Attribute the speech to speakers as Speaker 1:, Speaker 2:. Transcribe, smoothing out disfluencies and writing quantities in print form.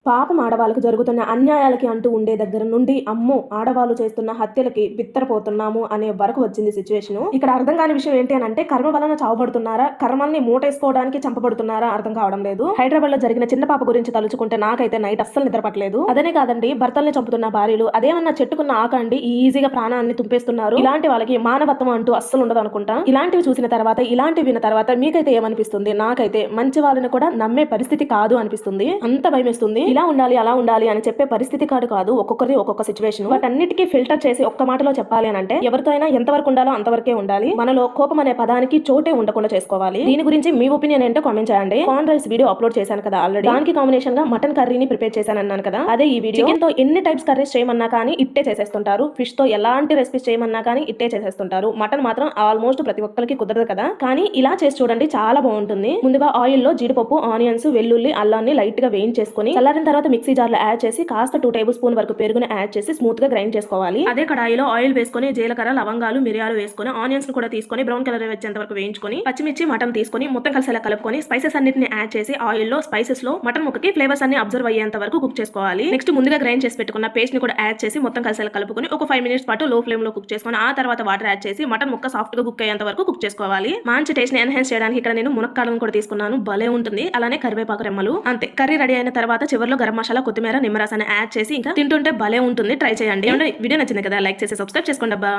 Speaker 1: పాపం ఆడవాళ్ళకి జరుగుతున్న అన్యాయాలకి అంటూ ఉండే దగ్గర నుండి అమ్మో ఆడవాళ్ళు చేస్తున్న హత్యలకి బిత్తరపోతున్నాము అనే వరకు వచ్చింది సిచ్యువేషన్. ఇక్కడ అర్థం కాని విషయం ఏంటి అని అంటే కర్మ వలన చావబడుతున్నారా, కర్మల్ని మూటేసుకోవడానికి చంపబడుతున్నారా అర్థం కావడం లేదు. హైదరాబాద్ లో జరిగిన చిన్న పాప గురించి తలుచుకుంటే నాకైతే నైట్ అస్సలు నిద్రపట్టలేదు. అదనే కాదండి, భర్తల్ని చంపుతున్న భార్యలు అదేమన్నా చెట్టుకున్న ఆకండి ఈజీగా ప్రాణాన్ని తుంపేస్తున్నారు. ఇలాంటి వాళ్ళకి మానవత్వం అంటూ అస్సలు ఉండదు అనుకుంటా. ఇలాంటివి చూసిన తర్వాత, ఇలాంటివి విన్న తర్వాత మీకైతే ఏమనిపిస్తుంది? నాకైతే మంచి వాళ్ళని కూడా నమ్మే పరిస్థితి కాదు అనిపిస్తుంది. అంత భయమేస్తుంది. ఇలా ఉండాలి అలా ఉండాలి అని చెప్పే పరిస్థితి కాదు. ఒక్కొక్కరి ఒక్కొక్క సిచ్యువేషన్. వాటన్నిటికీ ఫిల్టర్ చేసి ఒక్క మాటలో చెప్పాలి అని అంటే ఎవరితో అయినా ఎంతవరకు ఉండాలో అంతవరకే ఉండాలి. మనలో కోపం అనే పదానికి చోటే ఉండకుండా చేసుకోవాలి. దీని గురించి మీ ఒపీనియన్ ఏంటో కామెంట్ చేయండి. కార్న్ రైస్ వీడియో అప్లోడ్ చేశాను కదా ఆల్రెడీ. దానికి కాంబినేషన్ గా మటన్ కర్రీని ప్రిపేర్ చేశాను అన్నాను కదా, అదే ఈ వీడియో. చికెన్ తో ఎన్ని టైప్స్ కర్రీస్ చేయమన్నా కానీ ఇట్టే చేసేస్తుంటారు. ఫిష్ తో ఎలాంటి రెసిపీస్ చేయమన్నా కానీ ఇట్టే చేసేస్తుంటారు. మటన్ మాత్రం ఆల్మోస్ట్ ప్రతి ఒక్కరికి కుదరదు కదా, కానీ ఇలా చేసి చూడండి చాలా బాగుంటుంది. ముందుగా ఆయిల్ లో జీడిపప్పు, ఆనియన్స్, వెల్లుల్లి, అల్లాన్ని లైట్ గా వేయించేసుకుని చల్లారిన తర్వాత మిక్సీ జార్ లో యాడ్ చేసి కాస్త 2 టేబుల్ స్పూన్ వరకు పెరుగుని యాడ్ చేసి స్మూత్ గా గ్రైండ్ చేసుకోవాలి. అదే కడాయిలో ఆయిల్ వేసుకుని జీలకర్ర, లవంగాలు, మిరియాలు వేసుకుని ఆనియన్స్ ను కూడా తీసుకొని బ్రౌన్ కలర్ వచ్చేంత వరకు వేయించుకొని పచ్చిమిర్చి, మటన్ తీసుకొని మొత్తం కలిసేలా కలుపుకొని స్పైసెస్ అన్నిటిని యాడ్ చేసి ఆయిల్ లో స్పైసెస్ లో మటన్ ముక్కకి ఫ్లేవర్స్ అన్ని అబ్జర్వ్ అయ్యేంత వరకు కుక్ చేసుకోవాలి. నెక్స్ట్ ముందుగా గ్రైండ్ చేసి పెట్టుకున్న పేస్ట్ ని కూడా యాడ్ చేసి మొత్తం కలిసేలా కలుపుకొని ఒక 5 మినిట్స్ పాటు లో ఫ్లేమ్ లో కుక్ చేసుకొని ఆ తర్వాత వాటర్ యాడ్ చేసి మటన్ ముక్క సాఫ్ట్ గా కుక్ అయ్యేంత వరకు కుక్ చేసుకోవాలి. మంచి టేస్ట్ ని ఎన్హాన్స్ చేయడానికి ఇక్కడ నేను మునక్కాడలను కూడా తీసుకున్నాను, భలే ఉంటుంది. అలానే కరివేపాకు రెమ్మలు. అంతే, కర్రీ రెడీ అయిన తర్వాత చివరిలో గరం మసాలా, కొత్తిమీర, నిమ్మరసాన్ని యాడ్ చేసి ఇంకా తింటుంటే భలే ఉంటుంది. ట్రై చేయండి. వీడియో నచ్చింది కదా, లైక్ చేసి సబ్స్క్రైబ్ చేసుకోండి అబ్బా.